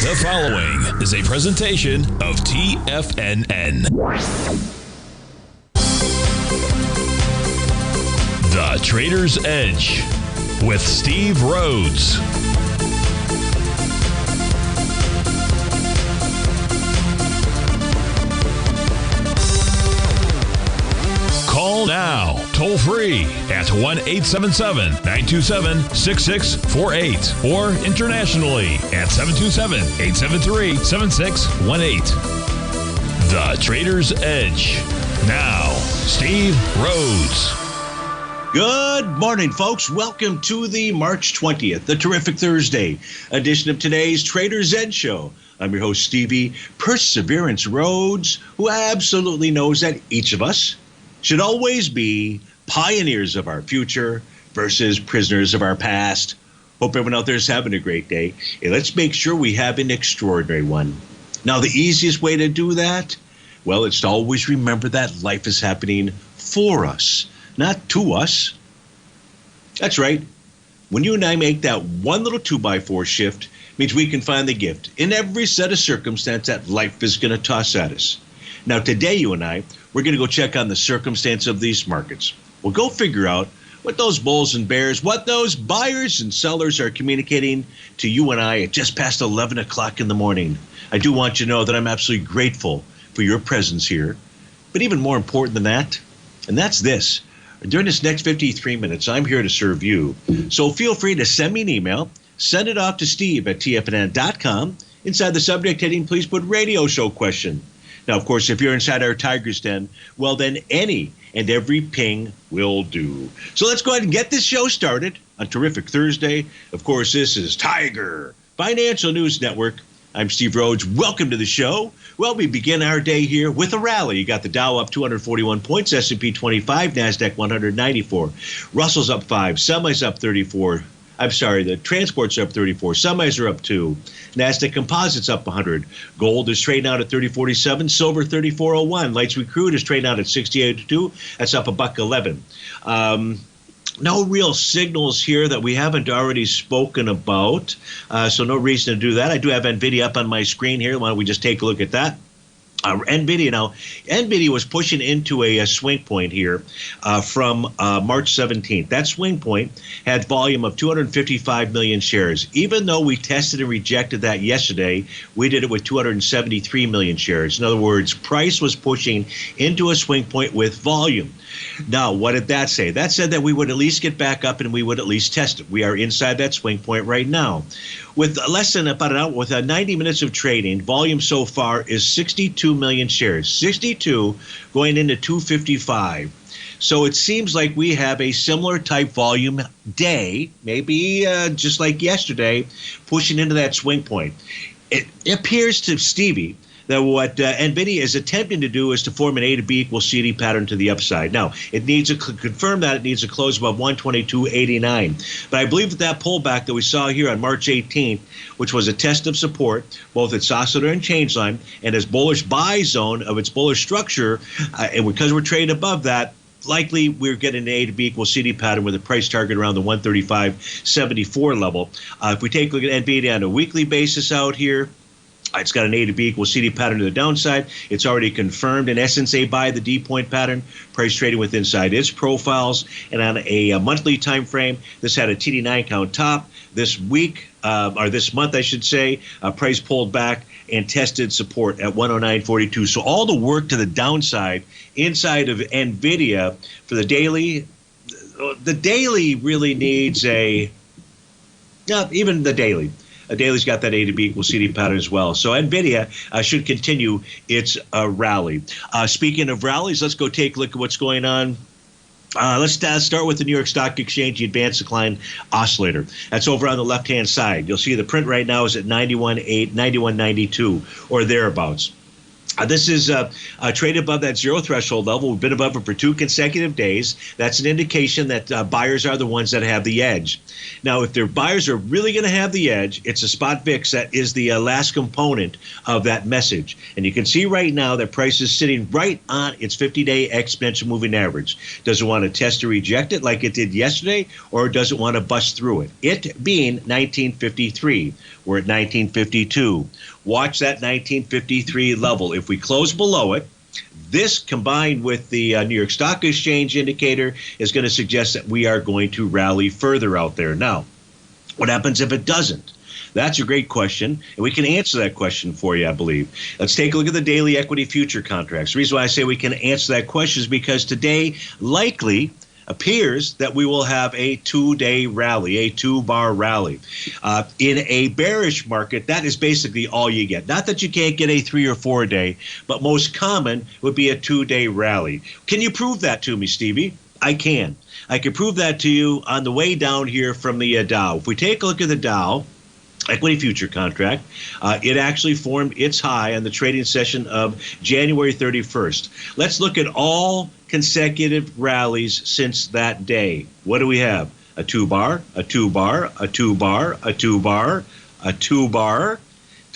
The following is a presentation of TFNN. The Trader's Edge with Steve Rhodes. Call now, toll free at 1-877-927-6648 or internationally at 727-873-7618. The Trader's Edge. Now, Steve Rhodes. Good morning, folks. Welcome to the March 20th, the terrific Thursday edition of today's Trader's Edge Show. I'm your host, Stevie Perseverance Rhodes, who absolutely knows that each of us should always be pioneers of our future versus prisoners of our past. Hope everyone out there is having a great day. And let's make sure we have an extraordinary one. Now, the easiest way to do that, well, it's to always remember that life is happening for us, not to us. That's right. When you and I make that one little 2x4 shift, means we can find the gift in every set of circumstance that life is going to toss at us. Now, today, you and I, we're going to go check on the circumstance of these markets. We'll go figure out what those bulls and bears, what those buyers and sellers are communicating to you and I at just past 11 o'clock in the morning. I do want you to know that I'm absolutely grateful for your presence here. But even more important than that, and that's this. During this next 53 minutes, I'm here to serve you. So feel free to send me an email. Send it off to steve@tfnn.com. Inside the subject heading, please put radio show question. Now, of course, if you're inside our Tiger's Den, well, then any and every ping will do. So let's go ahead and get this show started on terrific Thursday. Of course, this is Tiger Financial News Network. I'm Steve Rhodes. Welcome to the show. Well, we begin our day here with a rally. You got the Dow up 241 points, S&P 25, NASDAQ 194. Russell's up 5, semis up 34. I'm sorry, the transports are up 34. Semis are up 2. NASDAQ Composites up 100. Gold is trading out at 30.47. Silver 34.01. Light sweet crude is trading out at 68.2. That's up $1.11. No real signals here that we haven't already spoken about, so no reason to do that. I do have NVIDIA up on my screen here. Why don't we just take a look at that? NVIDIA was pushing into a swing point here from March 17th. That swing point had volume of 255 million shares. Even though we tested and rejected that yesterday, we did it with 273 million shares. In other words, price was pushing into a swing point with volume. Now, what did that say? That said that we would at least get back up and we would at least test it. We are inside that swing point right now. With less than about an hour, with 90 minutes of trading, volume so far is 62 million shares. 62 going into 255. So it seems like we have a similar type volume day, maybe just like yesterday, pushing into that swing point. It appears to Stevie that what NVIDIA is attempting to do is to form an A to B equals CD pattern to the upside. Now, it needs to confirm that. It needs to close above 122.89. But I believe that pullback that we saw here on March 18th, which was a test of support, both its oscillator and change line, and its bullish buy zone of its bullish structure, and because we're trading above that, likely we're getting an A to B equals CD pattern with a price target around the 135.74 level. If we take a look at NVIDIA on a weekly basis out here, it's got an A to B equals CD pattern to the downside. It's already confirmed, in essence, a buy the D point pattern. Price trading with inside its profiles. And on a monthly time frame, this had a TD9 count top. This week, or this month, I should say, price pulled back and tested support at 109.42. So all the work to the downside inside of NVIDIA for the daily really needs even the daily. Daily's got that A to B equals CD pattern as well. So NVIDIA should continue its rally. Speaking of rallies, let's go take a look at what's going on. Let's start with the New York Stock Exchange, the advanced decline oscillator. That's over on the left-hand side. You'll see the print right now is at 91.8, 91.92, or thereabouts. This is a trade above that zero threshold level. We've been above it for 2 consecutive days. That's an indication that buyers are the ones that have the edge. Now, if their buyers are really going to have the edge, it's a spot VIX that is the last component of that message. And you can see right now that price is sitting right on its 50-day exponential moving average. Does it want to test or reject it like it did yesterday, or does it want to bust through it? It being 1953. We're at 1952. Watch that 1953 level. If we close below it, this combined with the New York Stock Exchange indicator is going to suggest that we are going to rally further out there. Now, what happens if it doesn't? That's a great question, and we can answer that question for you, I believe. Let's take a look at the daily equity future contracts. The reason why I say we can answer that question is because today likely appears that we will have a 2-day rally, a 2-bar rally. In a bearish market, that is basically all you get. Not that you can't get a 3 or 4 day, but most common would be a 2-day rally. Can you prove that to me, Stevie? I can. I can prove that to you on the way down here from the Dow. If we take a look at the Dow equity future contract, it actually formed its high on the trading session of January 31st. Let's look at all consecutive rallies since that day. What do we have? A 2-bar, a 2-bar, a 2-bar, a 2-bar, a 2-bar.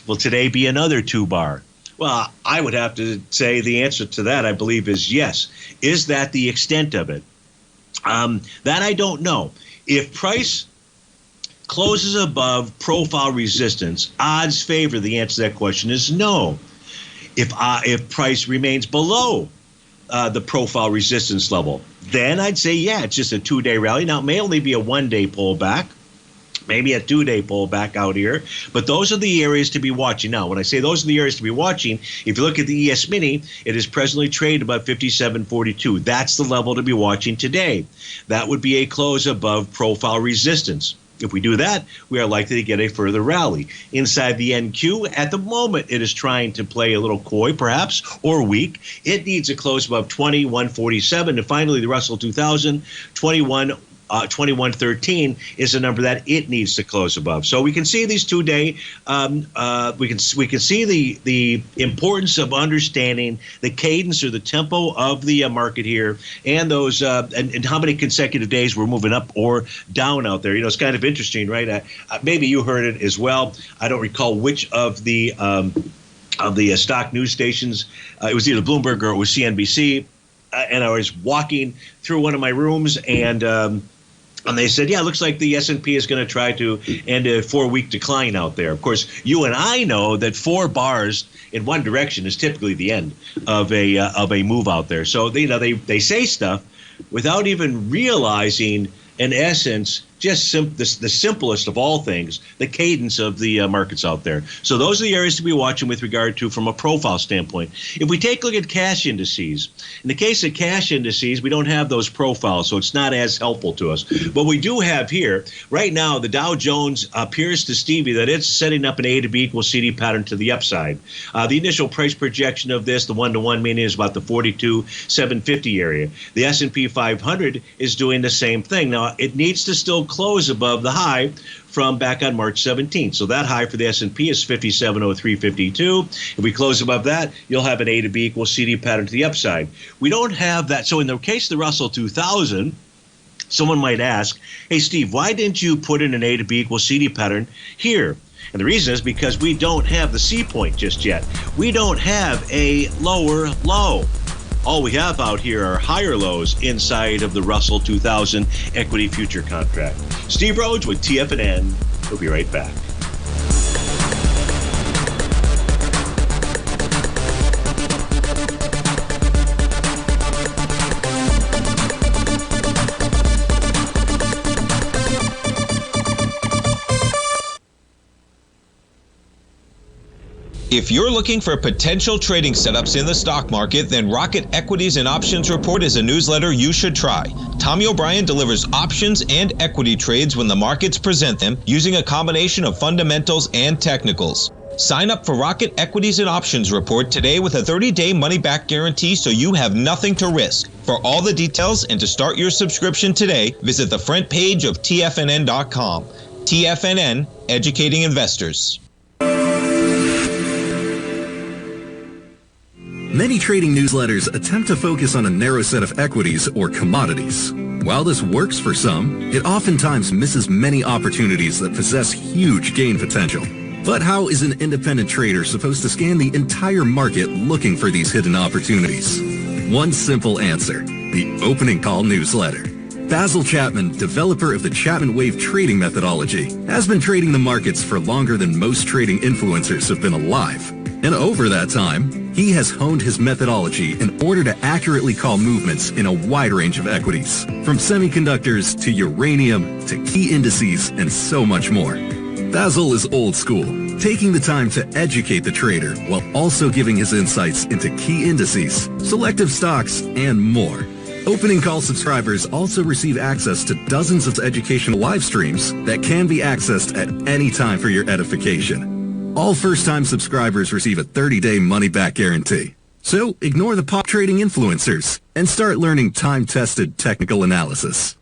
Will today be another 2-bar? Well, I would have to say the answer to that, I believe, is yes. Is that the extent of it? That I don't know. If price closes above profile resistance, odds favor the answer to that question is no. If price remains below the profile resistance level, then I'd say, yeah, it's just a 2-day rally. Now, it may only be a 1-day pullback, maybe a 2-day pullback out here, but those are the areas to be watching. Now, when I say those are the areas to be watching, if you look at the ES Mini, it is presently traded above 57.42. That's the level to be watching today. That would be a close above profile resistance. If we do that, we are likely to get a further rally. Inside the NQ, at the moment, it is trying to play a little coy, perhaps, or weak. It needs a close above 2147. And finally, the Russell 2000, 2113 is the number that it needs to close above. So we can see these 2-day. We can see the importance of understanding the cadence or the tempo of the market here, and those and how many consecutive days we're moving up or down out there. You know, it's kind of interesting, right? Maybe you heard it as well. I don't recall which of the stock news stations. It was either Bloomberg or it was CNBC. And I was walking through one of my rooms, and they said, yeah, it looks like the S&P is going to try to end a 4-week decline out there. Of course, you and I know that 4 bars in one direction is typically the end of a move out there. So they say stuff without even realizing, in essence, just the simplest of all things, the cadence of the markets out there. So those are the areas to be watching with regard to from a profile standpoint. If we take a look at cash indices, in the case of cash indices, we don't have those profiles, so it's not as helpful to us. But we do have here, right now, the Dow Jones appears to Stevie that it's setting up an A to B equals CD pattern to the upside. The initial price projection of this, the 1-to-1 meaning, is about the 42,750 area. The S&P 500 is doing the same thing. Now, it needs to still close above the high from back on March 17th. So that high for the S&P is 5703.52. If we close above that, you'll have an A to B equals CD pattern to the upside. We don't have that. So in the case of the Russell 2000, someone might ask, hey, Steve, why didn't you put in an A to B equals CD pattern here? And the reason is because we don't have the C point just yet. We don't have a lower low. All we have out here are higher lows inside of the Russell 2000 equity future contract. Steve Rhodes with TFNN. We'll be right back. If you're looking for potential trading setups in the stock market, then Rocket Equities and Options Report is a newsletter you should try. Tommy O'Brien delivers options and equity trades when the markets present them, using a combination of fundamentals and technicals. Sign up for Rocket Equities and Options Report today with a 30-day money-back guarantee, so you have nothing to risk. For all the details and to start your subscription today, visit the front page of TFNN.com. TFNN, educating investors. Many trading newsletters attempt to focus on a narrow set of equities or commodities. While this works for some, it oftentimes misses many opportunities that possess huge gain potential. But how is an independent trader supposed to scan the entire market looking for these hidden opportunities? One simple answer: the opening call newsletter. Basil Chapman, developer of the Chapman Wave trading methodology, has been trading the markets for longer than most trading influencers have been alive. And over that time, he has honed his methodology in order to accurately call movements in a wide range of equities, from semiconductors to uranium to key indices and so much more. Basil is old school, taking the time to educate the trader while also giving his insights into key indices, selective stocks, and more. Opening call subscribers also receive access to dozens of educational live streams that can be accessed at any time for your edification. All first-time subscribers receive a 30-day money-back guarantee. So ignore the pop trading influencers and start learning time-tested technical analysis.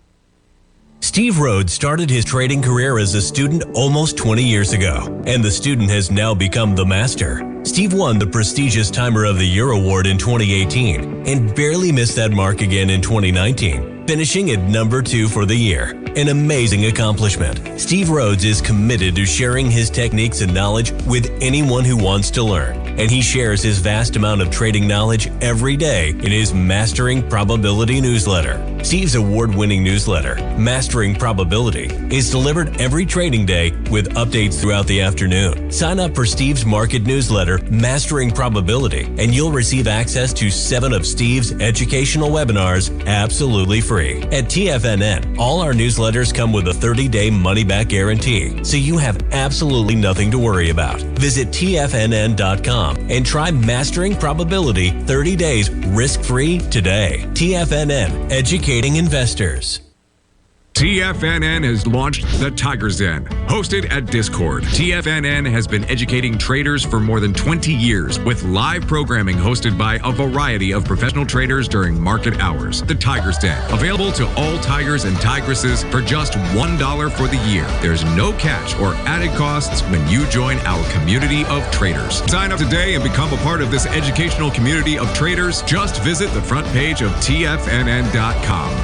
Steve Rhodes started his trading career as a student almost 20 years ago, and the student has now become the master. Steve won the prestigious Timer of the Year award in 2018 and barely missed that mark again in 2019, finishing at number 2 for the year. An amazing accomplishment. Steve Rhodes is committed to sharing his techniques and knowledge with anyone who wants to learn, and he shares his vast amount of trading knowledge every day in his Mastering Probability newsletter. Steve's award-winning newsletter, Mastering Probability, is delivered every trading day with updates throughout the afternoon. Sign up for Steve's market newsletter, Mastering Probability, and you'll receive access to 7 of Steve's educational webinars absolutely free. At TFNN, all our newsletters come with a 30-day money-back guarantee, so you have absolutely nothing to worry about. Visit TFNN.com and try Mastering Probability 30 days risk-free today. TFNN, educating investors. TFNN has launched the Tiger's Den, hosted at Discord. TFNN has been educating traders for more than 20 years with live programming hosted by a variety of professional traders during market hours. The Tiger's Den, available to all tigers and tigresses for just $1 for the year. There's no catch or added costs when you join our community of traders. Sign up today and become a part of this educational community of traders. Just visit the front page of TFNN.com.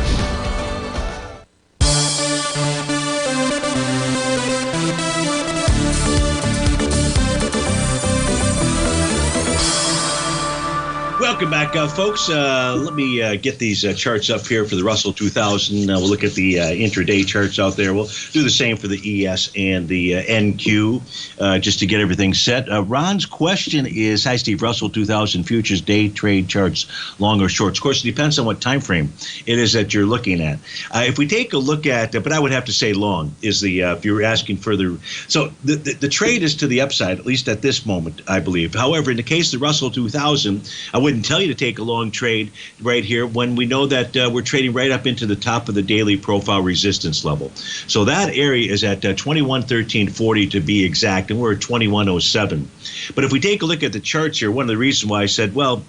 Welcome back, folks. Let me get these charts up here for the Russell 2000. We'll look at the intraday charts out there. We'll do the same for the ES and the NQ just to get everything set. Ron's question is, hi, Steve, Russell 2000 futures day trade charts, long or short? Of course, it depends on what time frame it is that you're looking at. If we take a look at, but I would have to say long is the, if you're asking further. So the trade is to the upside, at least at this moment, I believe. However, in the case of the Russell 2000, I wouldn't tell you to take a long trade right here when we know that we're trading right up into the top of the daily profile resistance level. So that area is at 2113.40 to be exact, and we're at 2107. But if we take a look at the charts here, one of the reasons why I said, well,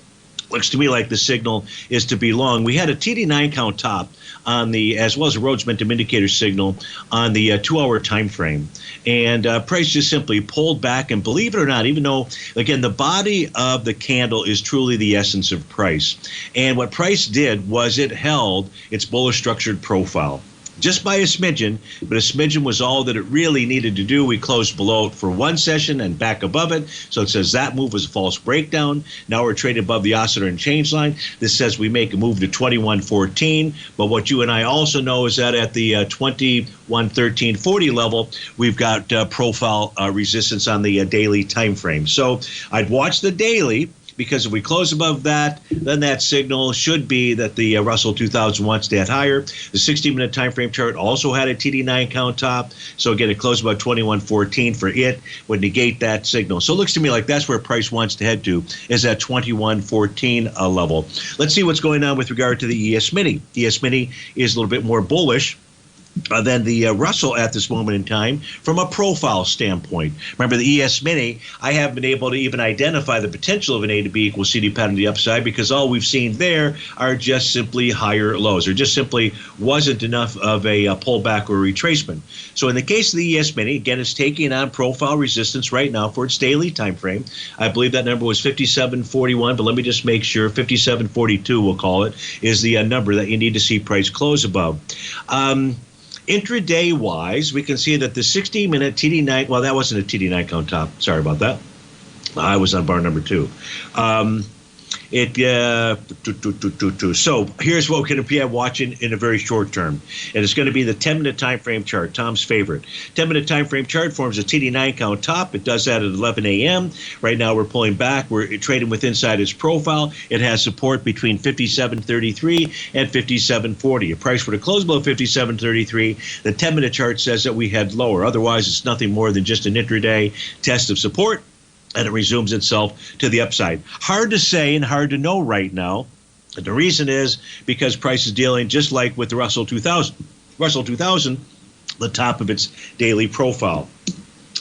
looks to me like the signal is to be long. We had a TD9 count top on the, as well as a Rhodes Momentum Indicator signal on the 2-hour time frame. And price just simply pulled back. And believe it or not, even though, again, the body of the candle is truly the essence of price. And what price did was it held its bullish structured profile. Just by a smidgen, but a smidgen was all that it really needed to do. We closed below it for one session and back above it. So it says that move was a false breakdown. Now we're trading above the oscillator and change line. This says we make a move to 2114. But what you and I also know is that at the 2113.40 level, we've got profile resistance on the daily time frame. So I'd watch the daily, because if we close above that, then that signal should be that the Russell 2000 wants to head higher. The 60-minute time frame chart also had a TD9 count top. So again, it closed about 2114 for it, would negate that signal. So it looks to me like that's where price wants to head to, is that 2114 level. Let's see what's going on with regard to the ES Mini. ES Mini is a little bit more bullish. than the Russell at this moment in time from a profile standpoint. Remember, the ES Mini, I haven't been able to even identify the potential of an A to B equals CD pattern to the upside because all we've seen there are just simply higher lows. There just simply wasn't enough of a pullback or retracement. So in the case of the ES Mini, again, it's taking on profile resistance right now for its daily time frame. I believe that number was 57.41, but let me just make sure 57.42, we'll call it, is the number that you need to see price close above. Intraday-wise, we can see that the 60-minute TD9, well, that wasn't a TD9 count top. Sorry about that. I was on bar number 2. So here's what we're going to be watching in a very short term. And it's going to be the 10-minute time frame chart, Tom's favorite. 10-minute time frame chart forms a TD9 count top. It does that at 11 a.m. Right now we're pulling back. We're trading with inside its profile. It has support between 57.33 and 57.40. A price for the close below 57.33. The 10-minute chart says that we head lower. Otherwise, it's nothing more than just an intraday test of support, and it resumes itself to the upside. Hard to say and hard to know right now. And the reason is because price is dealing just like with the Russell 2000. Russell 2000, the top of its daily profile.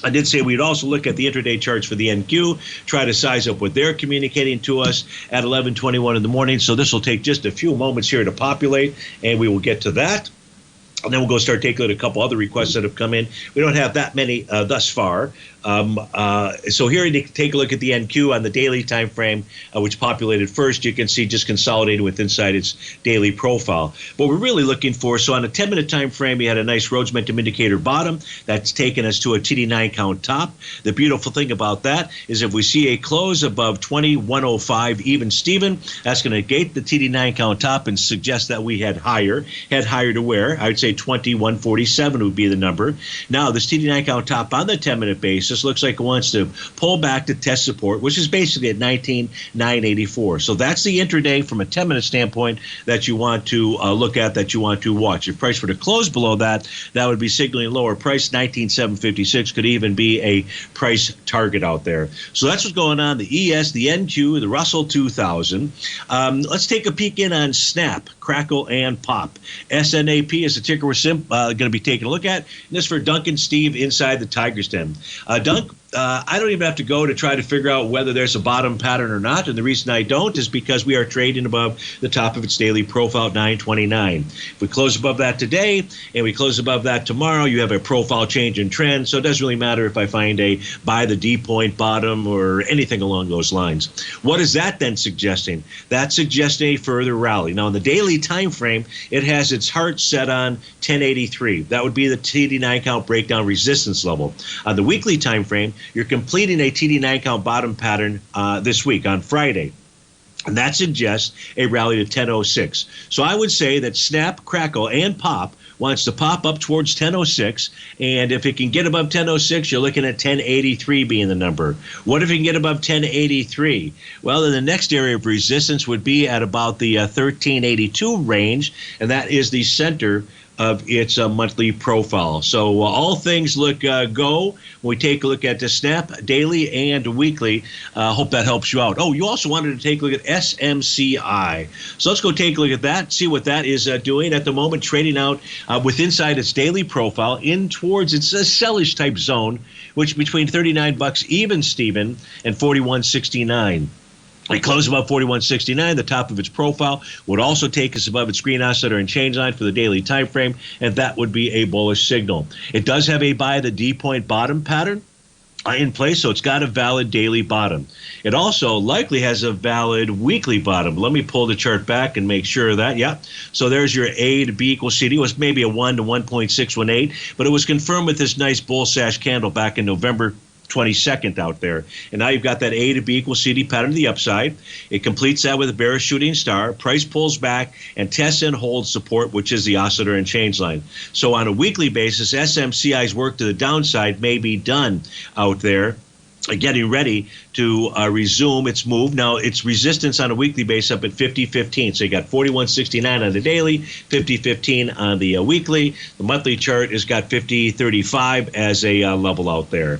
I did say we'd also look at the intraday charts for the NQ, try to size up what they're communicating to us at 11:21 in the morning. So this will take just a few moments here to populate, and we will get to that. And then we'll go start taking a look at a couple other requests that have come in. We don't have that many thus far. So here you take a look at the NQ on the daily time frame, which populated first. You can see just consolidated with inside its daily profile. What we're really looking for, so on a 10-minute time frame, we had a nice Rhodes momentum indicator bottom. That's taken us to a TD9 count top. The beautiful thing about that is if we see a close above 2105 even Steven, that's going to negate the TD9 count top and suggest that we head higher. Head higher to where? I would say 2147 would be the number. Now, this TD9 count top on the 10-minute basis looks like it wants to pull back to test support, which is basically at 19,984. So that's the intraday from a 10-minute standpoint that you want to look at, that you want to watch. If price were to close below that, that would be signaling lower price. 19,756 could even be a price target out there. So that's what's going on. The ES, the NQ, the Russell 2000. Let's take a peek in on Snap, Crackle, and Pop. SNAP is the ticker we're going to be taking a look at. And this is for Dunk and Steve inside the Tiger's Den. Dunk, I don't even have to go to try to figure out whether there's a bottom pattern or not. And the reason I don't is because we are trading above the top of its daily profile at 929. If we close above that today and we close above that tomorrow, you have a profile change in trend. So it doesn't really matter if I find a buy the D point bottom or anything along those lines. What is that then suggesting? That's suggesting a further rally. Now, in the daily time frame, it has its heart set on 1083. That would be the TD9 count breakdown resistance level. On the weekly time frame, you're completing a TD9 count bottom pattern this week on Friday. And that suggests a rally to 1006. So I would say that Snap, Crackle, and Pop wants to pop up towards 1006. And if it can get above 1006, you're looking at 1083 being the number. What if it can get above 1083? Well, then the next area of resistance would be at about the 1382 range, and that is the center of its monthly profile. So all things look go when we take a look at the Snap daily and weekly. Hope that helps you out. Oh, you also wanted to take a look at SMCI. So let's go take a look at that, see what that is doing at the moment, trading out with inside its daily profile in towards its sellish type zone, which between $39 even Steven and 41.69. It closed above 41.69, the top of its profile, would also take us above its green oscillator and change line for the daily time frame, and that would be a bullish signal. It does have a buy the D point bottom pattern in place, so it's got a valid daily bottom. It also likely has a valid weekly bottom. Let me pull the chart back and make sure of that. Yeah. So there's your A to B equals CD. It was maybe a 1 to 1.618, but it was confirmed with this nice bull sash candle back in November 22nd out there. And now you've got that A to B equals CD pattern to the upside. It completes that with a bearish shooting star. Price pulls back and tests and holds support, which is the oscillator and change line. So on a weekly basis, SMCI's work to the downside may be done out there, getting ready to resume its move. Now, its resistance on a weekly base up at 50.15. So you got 41.69 on the daily, 50.15 on the weekly. The monthly chart has got 50.35 as a level out there.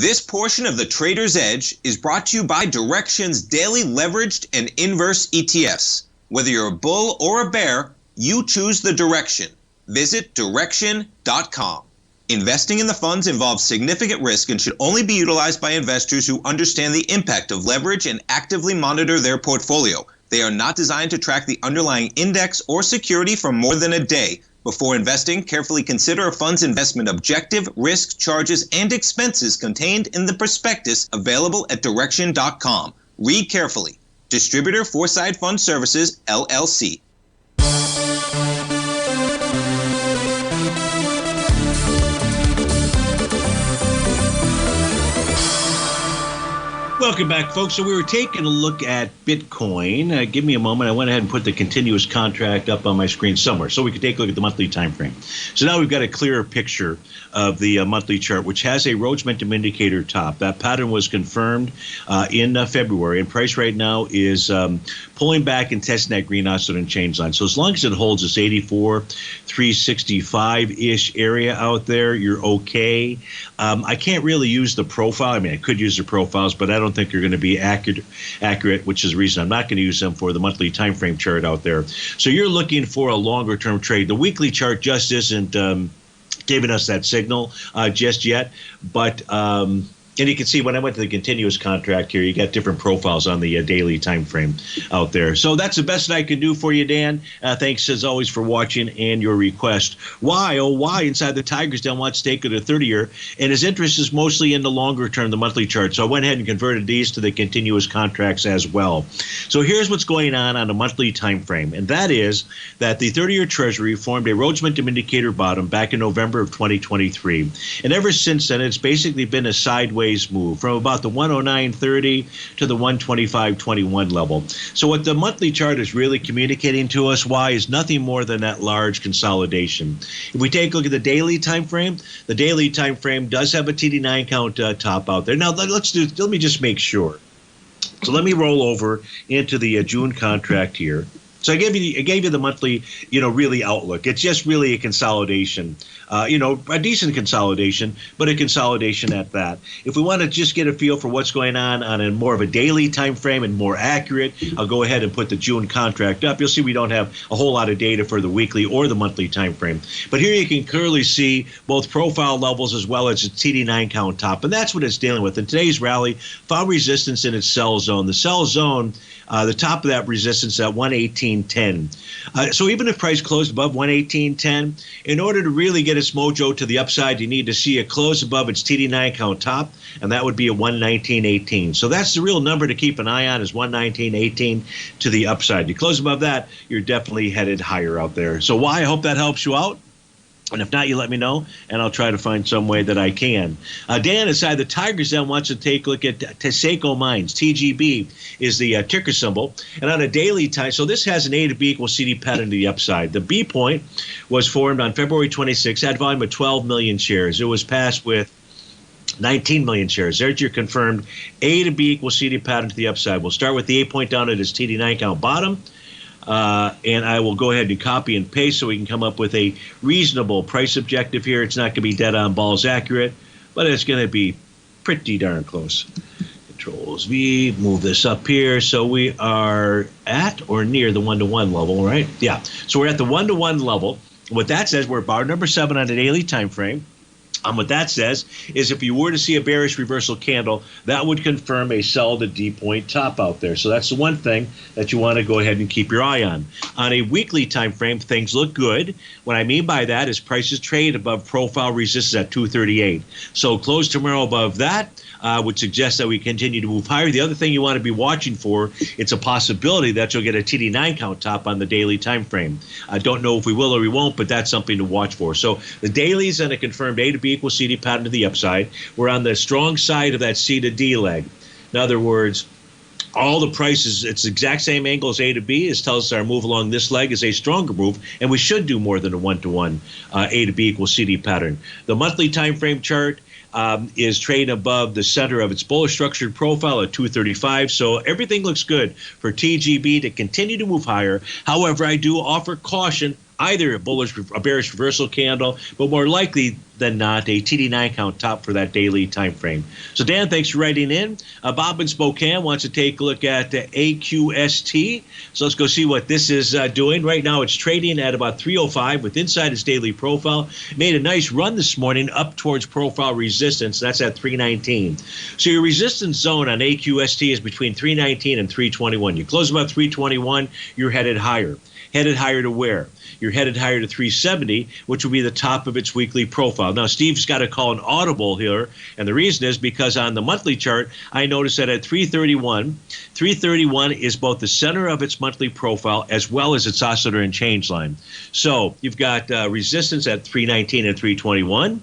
This portion of the Trader's Edge is brought to you by Direxion's daily leveraged and inverse ETFs. Whether you're a bull or a bear, you choose the direction. Visit Direxion.com. Investing in the funds involves significant risk and should only be utilized by investors who understand the impact of leverage and actively monitor their portfolio. They are not designed to track the underlying index or security for more than a day. Before investing, carefully consider a fund's investment objective, risk, charges, and expenses contained in the prospectus available at Direxion.com. Read carefully. Distributor Foreside Fund Services, LLC. Welcome back, folks. So we were taking a look at Bitcoin. Give me a moment. I went ahead and put the continuous contract up on my screen somewhere so we could take a look at the monthly time frame. So now we've got a clearer picture of the monthly chart, which has a Rhodes Momentum Indicator top. That pattern was confirmed in February, and price right now is pulling back and testing that green oscillator change line. So as long as it holds this 84,365-ish area out there, you're okay. I can't really use the profile. I mean, I could use the profiles, but I don't think they're going to be accurate, which is the reason I'm not going to use them for the monthly time frame chart out there. So you're looking for a longer term trade. The weekly chart just isn't giving us that signal just yet, but and you can see when I went to the continuous contract here, you got different profiles on the daily time frame out there. So that's the best I can do for you, Dan. Thanks, as always, for watching and your request. Why, oh, why inside the Tigers Den wants to take it a 30-year, and his interest is mostly in the longer term, the monthly chart. So I went ahead and converted these to the continuous contracts as well. So here's what's going on a monthly time frame, and that is that the 30-year Treasury formed a Rhodes Momentum Indicator bottom back in November of 2023. And ever since then, it's basically been a sideways move from about the 109.30 to the 125.21 level. So what the monthly chart is really communicating to us, why, is nothing more than that large consolidation. If we take a look at the daily time frame, the daily time frame does have a TD9 count top out there. Now let me just make sure. So let me roll over into the June contract here. So I gave you the monthly, really outlook. It's just really a consolidation, a decent consolidation, but a consolidation at that. If we want to just get a feel for what's going on a more of a daily time frame and more accurate, I'll go ahead and put the June contract up. You'll see we don't have a whole lot of data for the weekly or the monthly time frame. But here you can clearly see both profile levels as well as its TD9 count top, and that's what it's dealing with. In today's rally, found resistance in its sell zone. The sell zone, the top of that resistance at 118.10. So even if price closed above 118.10, in order to really get its mojo to the upside, you need to see a close above its TD9 count top, and that would be a 119.18. So that's the real number to keep an eye on, is 119.18 to the upside. You close above that, you're definitely headed higher out there. So why? I hope that helps you out. And if not, you let me know, and I'll try to find some way that I can. Dan inside the Tigers Den wants to take a look at Taseko Mines. TGB is the ticker symbol. And on a daily time, so this has an A to B equals CD pattern to the upside. The B point was formed on February 26, had volume of 12 million shares. It was passed with 19 million shares. There's your confirmed A to B equals CD pattern to the upside. We'll start with the A point down at its TD9 count bottom. And I will go ahead and copy and paste so we can come up with a reasonable price objective here. It's not going to be dead on balls accurate, but it's going to be pretty darn close. Controls V, move this up here. So we are at or near the 1-to-1 level, right? Yeah. So we're at the 1-to-1 level. What that says, we're bar number 7 on the daily time frame. What that says is if you were to see a bearish reversal candle, that would confirm a sell to D point top out there. So that's the one thing that you want to go ahead and keep your eye on. On a weekly time frame, things look good. What I mean by that is prices trade above profile resistance at 238. So close tomorrow above that would suggest that we continue to move higher. The other thing you want to be watching for, it's a possibility that you'll get a TD9 count top on the daily time frame. I don't know if we will or we won't, but that's something to watch for. So the dailies and a confirmed A to B equals CD pattern to the upside. We're on the strong side of that C to D leg. In other words, all the prices, it's the exact same angle as A to B. It tells us our move along this leg is a stronger move, and we should do more than a 1-to-1 A to B equals CD pattern. The monthly time frame chart is trading above the center of its bullish structured profile at 235. So everything looks good for TGB to continue to move higher. However, I do offer caution either a bearish reversal candle, but more likely than not a TD9 count top for that daily time frame. So Dan, thanks for writing in. Bob in Spokane wants to take a look at AQST. So let's go see what this is doing. Right now it's trading at about 305 with inside its daily profile. Made a nice run this morning up towards profile resistance. That's at 319. So your resistance zone on AQST is between 319 and 321. You close above 321, you're headed higher. Headed higher to where? You're headed higher to 370, which will be the top of its weekly profile. Now, Steve's got to call an audible here, and the reason is because on the monthly chart, I noticed that at 331 is both the center of its monthly profile as well as its oscillator and change line. So you've got resistance at 319 and 321.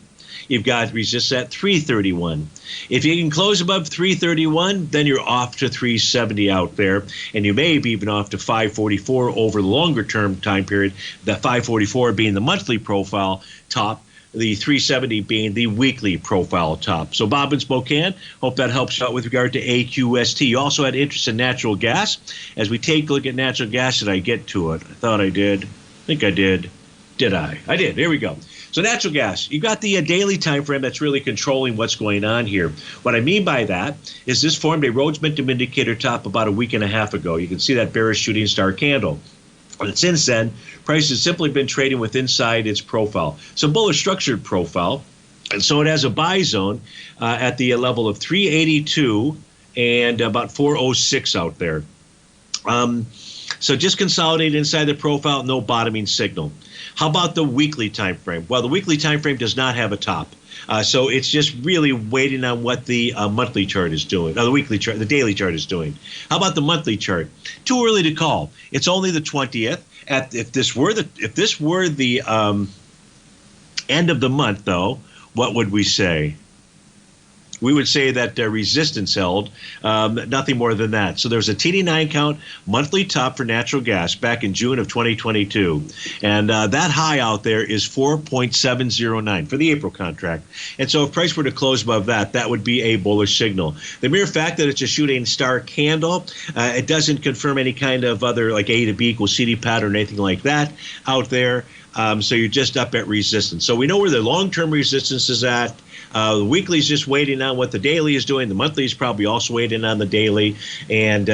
You've got resistance at 331. If you can close above 331, then you're off to 370 out there, and you may be even off to 544 over the longer term time period, the 544 being the monthly profile top, the 370 being the weekly profile top. So Bob in Spokane, hope that helps out with regard to AQST. You also had interest in natural gas. As we take a look at natural gas, did I get to it? I thought I did. I think I did. Did I? I did. Here we go. So natural gas, you got the daily time frame that's really controlling what's going on here. What I mean by that is this formed a Rhodes momentum indicator top about a week and a half ago. You can see that bearish shooting star candle. And since then, price has simply been trading with inside its profile. It's a bullish structured profile, and so it has a buy zone at the level of 382 and about 406 out there. So just consolidate inside the profile, no bottoming signal. How about the weekly time frame? Well, the weekly time frame does not have a top. So it's just really waiting on what the monthly chart is doing, or the weekly chart, the daily chart is doing. How about the monthly chart? Too early to call. It's only the 20th. If this were the end of the month, though, what would we say? We would say that resistance held, nothing more than that. So there's a TD9 count monthly top for natural gas back in June of 2022. And that high out there is 4.709 for the April contract. And so if price were to close above that, that would be a bullish signal. The mere fact that it's a shooting star candle, it doesn't confirm any kind of other like A to B equals CD pattern or anything like that out there. So you're just up at resistance. So we know where the long-term resistance is at. The weekly is just waiting on what the daily is doing. The monthly is probably also waiting on the daily. And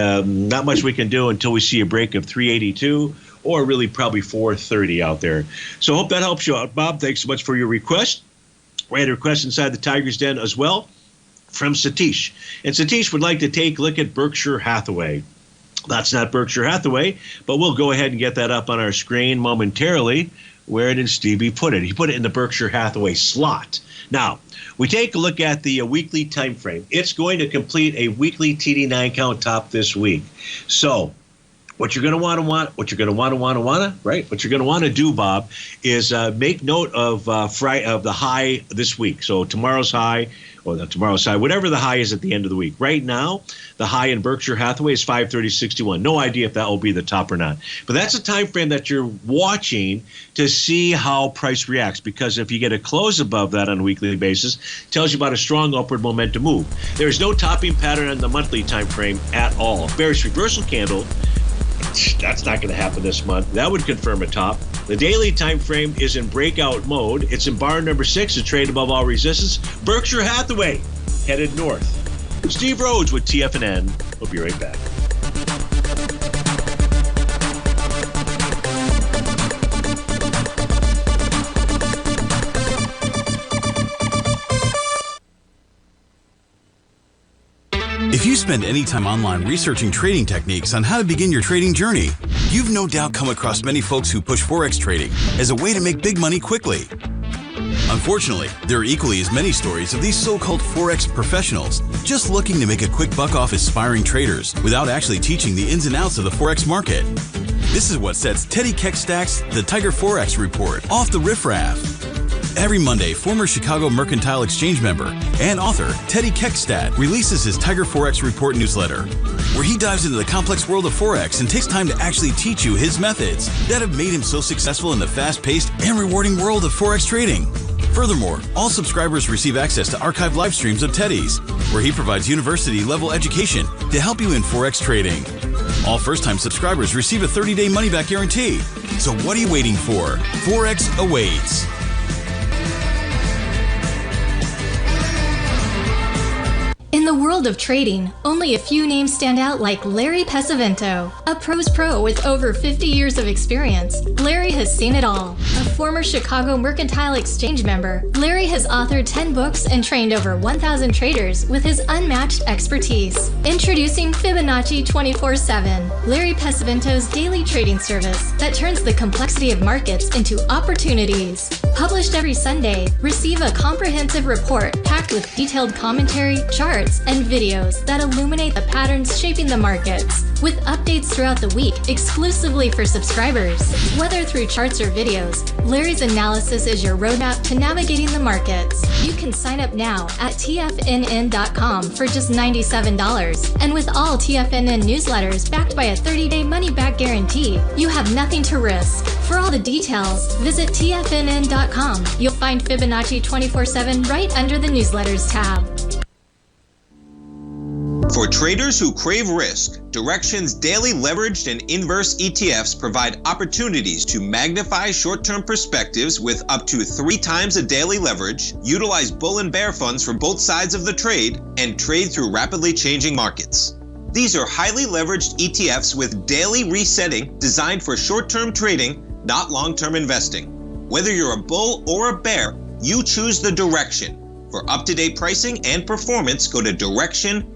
not much we can do until we see a break of 382 or really probably 430 out there. So I hope that helps you out, Bob. Thanks so much for your request. We had a request inside the Tiger's Den as well from Satish. And Satish would like to take a look at Berkshire Hathaway. That's not Berkshire Hathaway, but we'll go ahead and get that up on our screen momentarily. Where did Stevie put it? He put it in the Berkshire Hathaway slot. Now, we take a look at the weekly time frame. It's going to complete a weekly TD9 count top this week. So what you're going to want to, what you're going to want to do, Bob, is make note of the high this week. So tomorrow's high, or not tomorrow's high, whatever the high is at the end of the week. Right now, the high in Berkshire Hathaway is 530.61. No idea if that will be the top or not. But that's a time frame that you're watching to see how price reacts, because if you get a close above that on a weekly basis, it tells you about a strong upward momentum move. There is no topping pattern on the monthly time frame at all. Bearish reversal candle, that's not going to happen this month. That would confirm a top. The daily time frame is in breakout mode. It's in bar number 6 to trade above all resistance. Berkshire Hathaway headed north. Steve Rhodes with TFNN. We'll be right back. If you spend any time online researching trading techniques on how to begin your trading journey, you've no doubt come across many folks who push Forex trading as a way to make big money quickly. Unfortunately, there are equally as many stories of these so-called Forex professionals just looking to make a quick buck off aspiring traders without actually teaching the ins and outs of the Forex market. This is what sets Teddy Keckstack's The Tiger Forex Report off the riffraff. Every Monday, former Chicago Mercantile Exchange member and author Teddy Keckstack releases his Tiger Forex Report newsletter, where he dives into the complex world of Forex and takes time to actually teach you his methods that have made him so successful in the fast-paced and rewarding world of Forex trading. Furthermore, all subscribers receive access to archived live streams of Teddy's, where he provides university-level education to help you in Forex trading. All first-time subscribers receive a 30-day money-back guarantee. So what are you waiting for? Forex awaits. In the world of trading, only a few names stand out like Larry Pesavento. A pro's pro with over 50 years of experience, Larry has seen it all. A former Chicago Mercantile Exchange member, Larry has authored 10 books and trained over 1,000 traders with his unmatched expertise. Introducing Fibonacci 24/7, Larry Pesavento's daily trading service that turns the complexity of markets into opportunities. Published every Sunday, receive a comprehensive report packed with detailed commentary, charts, and videos that illuminate the patterns shaping the markets, with updates throughout the week exclusively for subscribers. Whether through charts or videos, Larry's analysis is your roadmap to navigating the markets. You can sign up now at TFNN.com for just $97. And with all TFNN newsletters backed by a 30-day money-back guarantee, you have nothing to risk. For all the details, visit TFNN.com. You'll find Fibonacci 24/7 right under the newsletters tab. For traders who crave risk, Direxion's daily leveraged and inverse ETFs provide opportunities to magnify short-term perspectives with up to 3 times a daily leverage, utilize bull and bear funds for both sides of the trade, and trade through rapidly changing markets. These are highly leveraged ETFs with daily resetting designed for short-term trading, not long-term investing. Whether you're a bull or a bear, you choose the Direction. For up-to-date pricing and performance, go to Direction.com.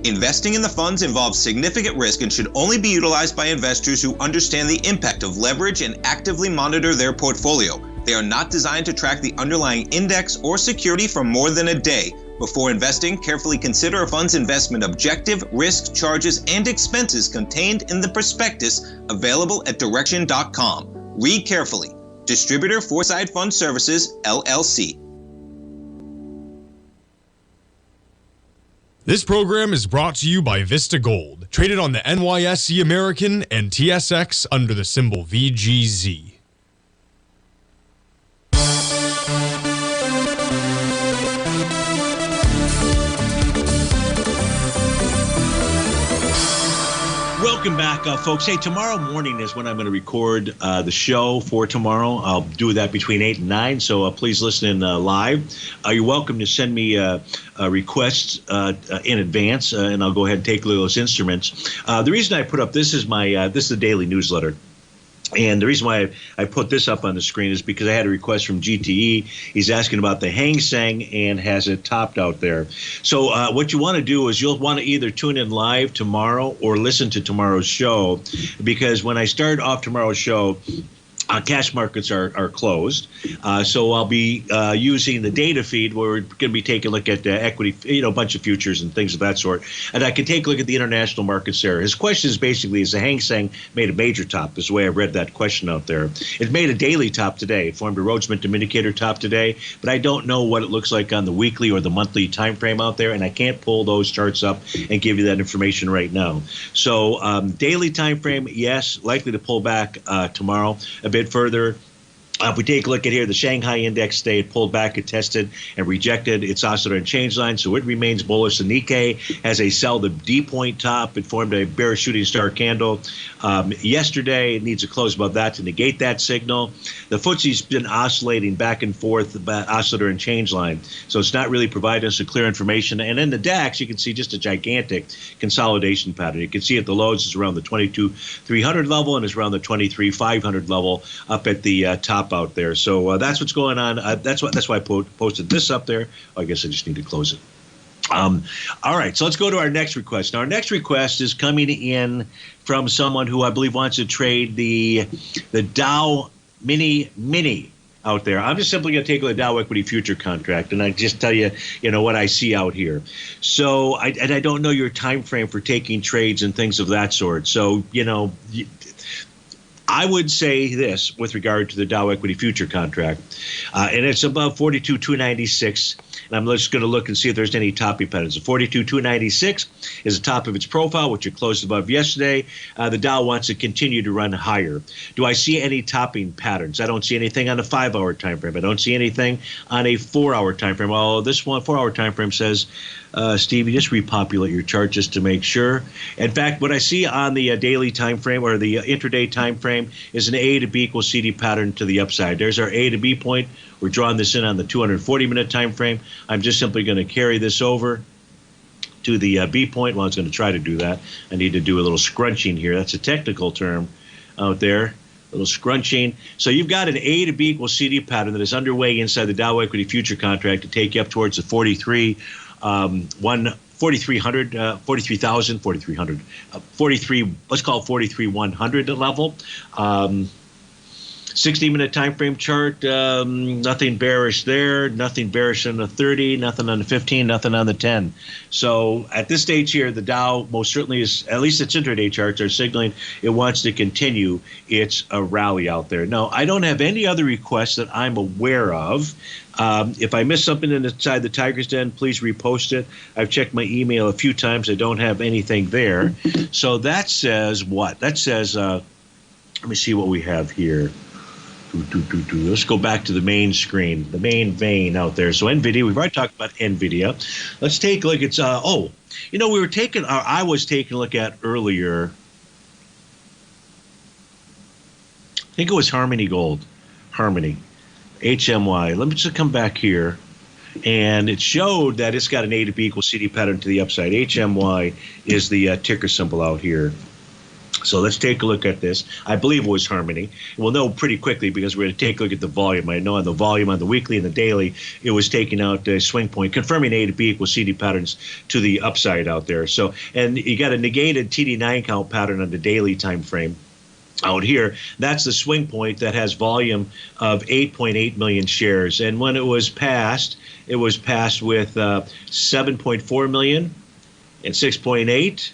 Investing in the funds involves significant risk and should only be utilized by investors who understand the impact of leverage and actively monitor their portfolio. They are not designed to track the underlying index or security for more than a day. Before investing, carefully consider a fund's investment objective, risk, charges, and expenses contained in the prospectus available at Direction.com. Read carefully. Distributor Foreside Fund Services, LLC. This program is brought to you by Vista Gold, traded on the NYSE American and TSX under the symbol VGZ. Welcome back, folks. Hey, tomorrow morning is when I'm going to record the show for tomorrow. I'll do that between 8 and 9, so please listen in live. You're welcome to send me requests in advance, and I'll go ahead and take a look at those instruments. The reason I put up this is this is the daily newsletter. And the reason why I put this up on the screen is because I had a request from GTE. He's asking about the Hang Seng and has it topped out there. So what you want to do is you'll want to either tune in live tomorrow or listen to tomorrow's show, because when I start off tomorrow's show, cash markets are closed, so I'll be using the data feed where we're going to be taking a look at equity, a bunch of futures and things of that sort, and I can take a look at the international markets there. His question is basically, is the Hang Seng made a major top? Is the way I read that question out there. It made a daily top today. It formed a Rhodes Momentum Indicator top today, but I don't know what it looks like on the weekly or the monthly time frame out there, and I can't pull those charts up and give you that information right now. So daily time frame, yes, likely to pull back tomorrow a bit further. If we take a look at here, the Shanghai index stayed, pulled back, it tested and rejected its oscillator and change line, so it remains bullish. The Nikkei has a sell the D point top. It formed a bearish shooting star candle yesterday. It needs a close above that to negate that signal. The FTSE's been oscillating back and forth about oscillator and change line, so it's not really providing us a clear information. And in the DAX, you can see just a gigantic consolidation pattern. You can see at the lows is around the 22,300 level and is around the 23,500 level up at the top out there. So that's what's going on. That's why I posted this up there. I guess I just need to close it. All right, so let's go to our next request. Now, our next request is coming in from someone who I believe wants to trade the Dow Mini out there. I'm just simply going to take a look at the Dow Equity Future contract, and I just tell you, what I see out here. So, I don't know your time frame for taking trades and things of that sort. So, I would say this with regard to the Dow Equity Future contract, and it's above 42,296. And I'm just going to look and see if there's any topping patterns. The 42,296 is the top of its profile, which it closed above yesterday. The Dow wants to continue to run higher. Do I see any topping patterns? I don't see anything on a 5-hour time frame. I don't see anything on a 4-hour time frame. Well, this 4-hour time frame says, Stevie, just repopulate your chart just to make sure. In fact, what I see on the daily time frame or the intraday time frame is an A to B equals CD pattern to the upside. There's our A to B point. We're drawing this in on the 240-minute time frame. I'm just simply going to carry this over to the B point. Well, I was going to try to do that. I need to do a little scrunching here. That's a technical term out there. A little scrunching. So you've got an A to B equals CD pattern that is underway inside the Dow Equity Future contract to take you up towards the 43,100, let's call it 43,100 level. 60-minute time frame chart, nothing bearish there, nothing bearish on the 30, nothing on the 15, nothing on the 10. So at this stage here, the Dow most certainly is, at least its intraday charts are signaling it wants to continue its rally out there. Now, I don't have any other requests that I'm aware of. If I missed something inside the Tiger's Den, please repost it. I've checked my email a few times. I don't have anything there. So that says what? That says, let me see what we have here. Let's go back to the main screen, the main vein out there. So NVIDIA, we've already talked about NVIDIA. Let's take a look. It's I was taking a look at earlier. I think it was Harmony Gold, Harmony, HMY. Let me just come back here. And it showed that it's got an A to B equals CD pattern to the upside. HMY is the ticker symbol out here. So let's take a look at this. I believe it was Harmony. We'll know pretty quickly because we're going to take a look at the volume. I know on the volume on the weekly and the daily, it was taking out a swing point, confirming A to B equals CD patterns to the upside out there. So, and you got a negated TD9 count pattern on the daily time frame out here. That's the swing point that has volume of 8.8 million shares. And when it was passed with 7.4 million and 6.8.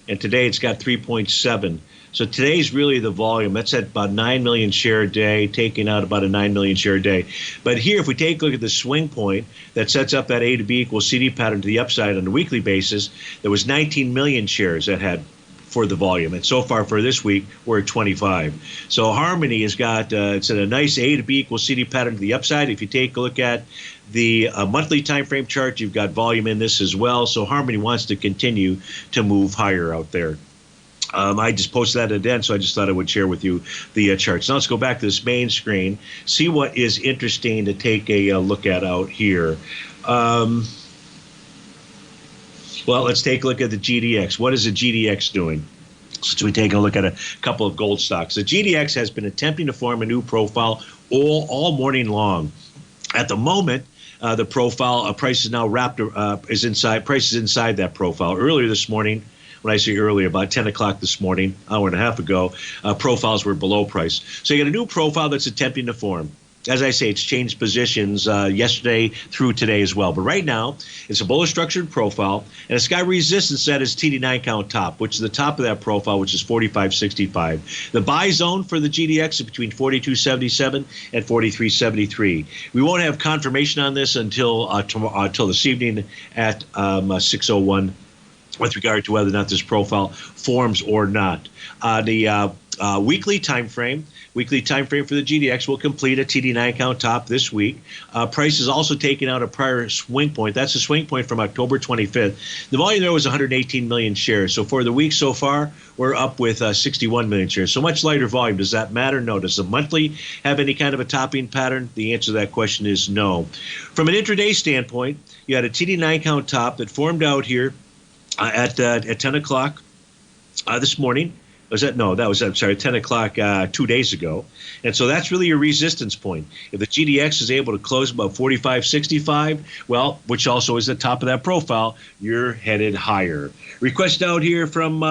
And today it's got 3.7. So today's really the volume. That's at about 9 million share a day, taking out about a 9 million share a day. But here, if we take a look at the swing point that sets up that A to B equals CD pattern to the upside on a weekly basis, there was 19 million shares that had for the volume. And so far for this week, we're at 25. So Harmony has got, it's a nice A to B equals CD pattern to the upside. If you take a look at the monthly time frame chart, you've got volume in this as well. So Harmony wants to continue to move higher out there. I just posted that at the end, so I just thought I would share with you the charts. Now let's go back to this main screen, see what is interesting to take a look at out here. Well, let's take a look at the GDX. What is the GDX doing? So we take a look at a couple of gold stocks. The GDX has been attempting to form a new profile all morning long. At the moment, the profile price is now is inside that profile. Earlier this morning, when I say earlier, about 10 o'clock this morning, hour and a half ago, profiles were below price. So you got a new profile that's attempting to form. As I say, it's changed positions yesterday through today as well. But right now, it's a bullish structured profile, and it's got resistance at its TD9 count top, which is the top of that profile, which is 45.65. The buy zone for the GDX is between 42.77 and 43.73. We won't have confirmation on this until this evening at 6:01 with regard to whether or not this profile forms or not. The weekly time frame for the GDX will complete a TD9 count top this week. Price is also taking out a prior swing point. That's a swing point from October 25th. The volume there was 118 million shares. So for the week so far, we're up with 61 million shares. So much lighter volume. Does that matter? No. Does the monthly have any kind of a topping pattern? The answer to that question is no. From an intraday standpoint, you had a TD9 count top that formed out here at 10 o'clock this morning. That was 10 o'clock 2 days ago. And so that's really your resistance point. If the GDX is able to close about 45.65, well, which also is the top of that profile, you're headed higher. Request out here from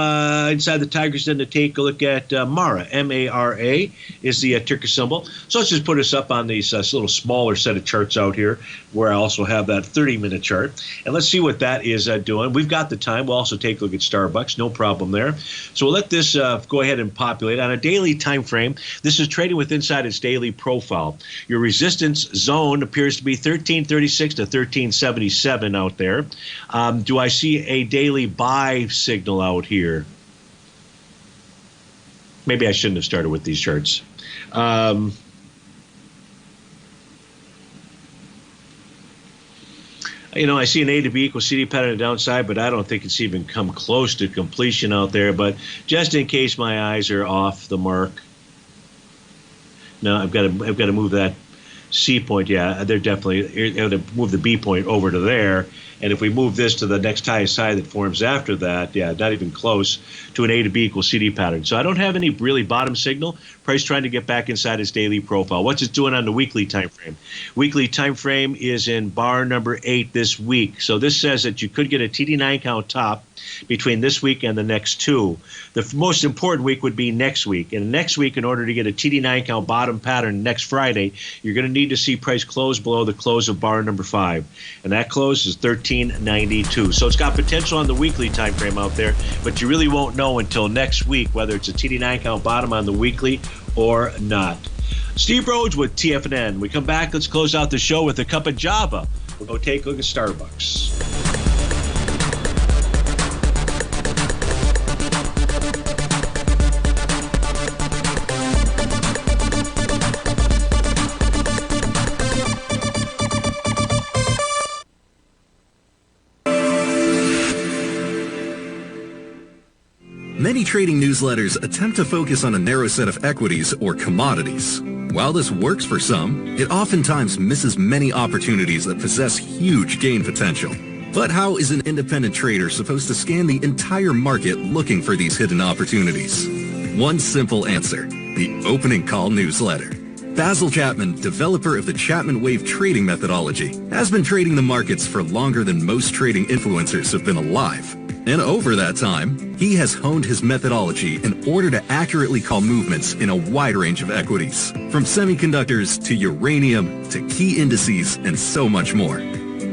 inside the Tiger's Den to take a look at MARA. M-A-R-A is the ticker symbol. So let's just put us up on these little smaller set of charts out here where I also have that 30-minute chart. And let's see what that is doing. We've got the time. We'll also take a look at Starbucks. No problem there. So we'll let this go ahead and populate. On a daily time frame, this is trading with inside its daily profile. Your resistance zone appears to be 1336 to 1377 out there. Do I see a daily buy signal out here? Maybe I shouldn't have started with these charts. I see an A to B equals CD pattern on the downside, but I don't think it's even come close to completion out there. But just in case my eyes are off the mark, no, I've got to move that C point. Yeah, they're definitely going to move the B point over to there. And if we move this to the next highest side that forms after that, yeah, not even close to an A to B equals CD pattern. So I don't have any really bottom signal. Price trying to get back inside its daily profile. What's it doing on the weekly time frame? Weekly time frame is in bar number 8 this week. So this says that you could get a TD9 count top between this week and the next two. The most important week would be next week. And next week, in order to get a TD9 count bottom pattern next Friday, you're going to need to see price close below the close of bar number 5. And that close is 1392. So it's got potential on the weekly time frame out there, but you really won't know until next week whether it's a TD9 count bottom on the weekly or not. Steve Rhodes with TFNN. We come back, let's close out the show with a cup of Java. We'll go take a look at Starbucks. Many trading newsletters attempt to focus on a narrow set of equities or commodities. While this works for some, it oftentimes misses many opportunities that possess huge gain potential. But how is an independent trader supposed to scan the entire market looking for these hidden opportunities? One simple answer: the opening call newsletter. Basil Chapman, developer of the Chapman Wave trading methodology, has been trading the markets for longer than most trading influencers have been alive. And over that time, he has honed his methodology in order to accurately call movements in a wide range of equities, from semiconductors to uranium to key indices and so much more.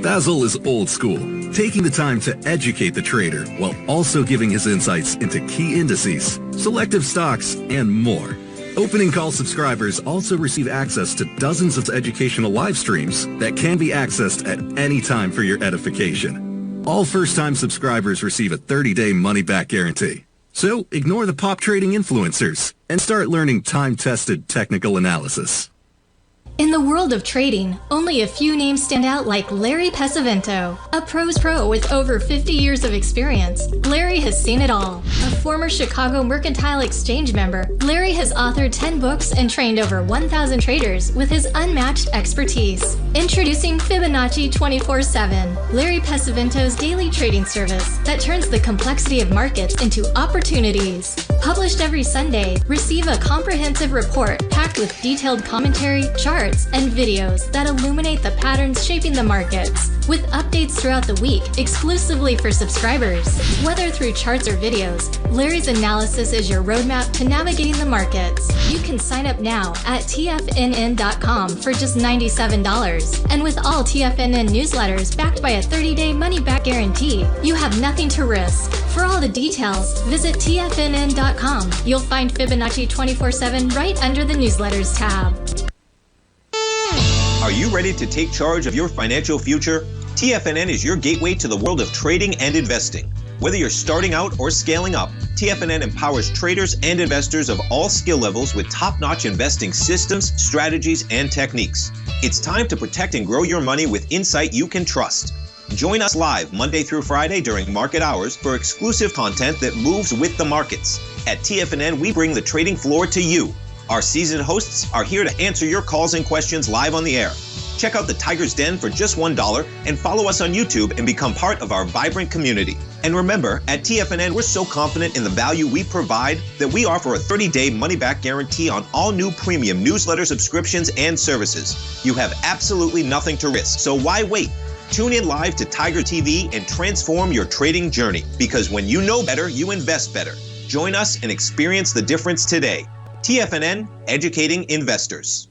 Basil is old school, taking the time to educate the trader while also giving his insights into key indices, selective stocks, and more. Opening call subscribers also receive access to dozens of educational live streams that can be accessed at any time for your edification. All first-time subscribers receive a 30-day money-back guarantee. So ignore the pop trading influencers and start learning time-tested technical analysis. In the world of trading, only a few names stand out like Larry Pesavento. A pro's pro with over 50 years of experience, Larry has seen it all. A former Chicago Mercantile Exchange member, Larry has authored 10 books and trained over 1,000 traders with his unmatched expertise. Introducing Fibonacci 24/7, Larry Pesavento's daily trading service that turns the complexity of markets into opportunities. Published every Sunday, receive a comprehensive report packed with detailed commentary, charts, and videos that illuminate the patterns shaping the markets, with updates throughout the week exclusively for subscribers. Whether through charts or videos, Larry's analysis is your roadmap to navigating the markets. You can sign up now at TFNN.com for just $97. And with all TFNN newsletters backed by a 30-day money-back guarantee, you have nothing to risk. For all the details, visit TFNN.com. You'll find Fibonacci 24/7 right under the newsletters tab. Are you ready to take charge of your financial future? TFNN is your gateway to the world of trading and investing. Whether you're starting out or scaling up, TFNN empowers traders and investors of all skill levels with top-notch investing systems, strategies, and techniques. It's time to protect and grow your money with insight you can trust. Join us live Monday through Friday during market hours for exclusive content that moves with the markets. At TFNN, we bring the trading floor to you. Our seasoned hosts are here to answer your calls and questions live on the air. Check out the Tiger's Den for just $1 and follow us on YouTube and become part of our vibrant community. And remember, at TFNN, we're so confident in the value we provide that we offer a 30-day money-back guarantee on all new premium newsletter subscriptions and services. You have absolutely nothing to risk, so why wait? Tune in live to Tiger TV and transform your trading journey, because when you know better, you invest better. Join us and experience the difference today. TFNN, educating investors.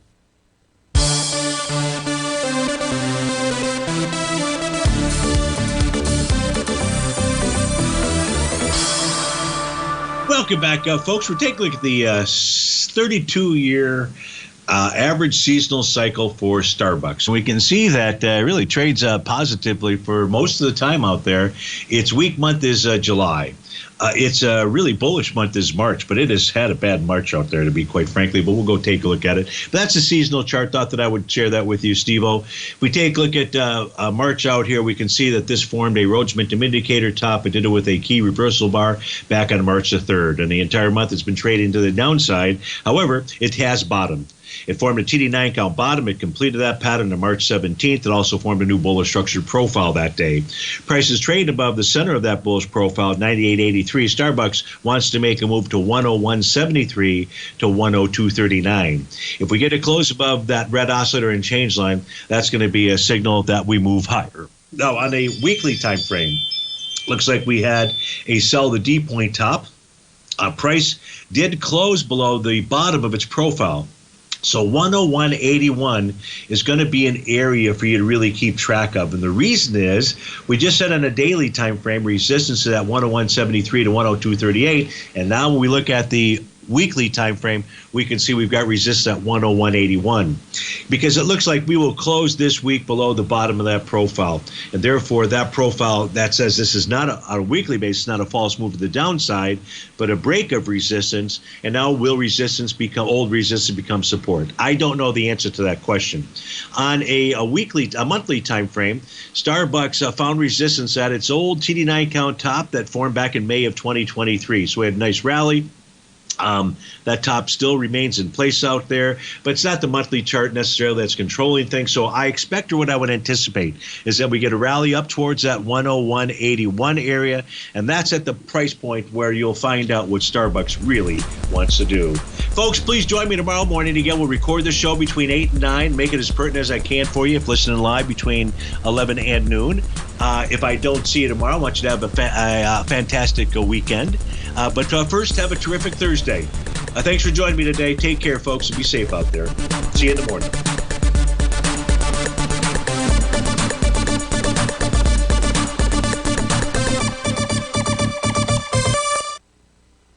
Welcome back, folks. We're taking a look at the 32-year average seasonal cycle for Starbucks. We can see that really trades positively for most of the time out there. Its weak month is July. It's a really bullish month is March, but it has had a bad March out there, to be quite frankly, but we'll go take a look at it. But that's a seasonal chart. Thought that I would share that with you, Steve-O. If we take a look at March out here, we can see that this formed a Rhodes Momentum Indicator top. It did it with a key reversal bar back on March the 3rd, and the entire month it's been trading to the downside. However, it has bottomed. It formed a TD9 count bottom. It completed that pattern on March 17th. It also formed a new bullish structured profile that day. Prices trade above the center of that bullish profile, 98.83. Starbucks wants to make a move to 101.73 to 102.39. If we get a close above that red oscillator and change line, that's going to be a signal that we move higher. Now, on a weekly time frame, looks like we had a sell the D point top. Price did close below the bottom of its profile. So 101.81 is going to be an area for you to really keep track of. And the reason is we just set on a daily time frame resistance to that 101.73 to 102.38. And now when we look at the weekly time frame, we can see we've got resistance at 101.81 because it looks like we will close this week below the bottom of that profile, and therefore that profile that says this is not on a weekly basis, not a false move to the downside, but a break of resistance. And now will resistance become old resistance become support? I don't know the answer to that question. On a monthly time frame, Starbucks found resistance at its old TD9 count top that formed back in May of 2023. So we had a nice rally. That top still remains in place out there, but it's not the monthly chart necessarily that's controlling things. So I expect, or what I would anticipate, is that we get a rally up towards that 101.81 area, and that's at the price point where you'll find out what Starbucks really wants to do. Folks, please join me tomorrow morning. Again, we'll record the show between 8 and 9, make it as pertinent as I can for you if listening live between 11 and noon. If I don't see you tomorrow, I want you to have a fantastic weekend. But first, have a terrific Thursday. Thanks for joining me today. Take care, folks, and be safe out there. See you in the morning.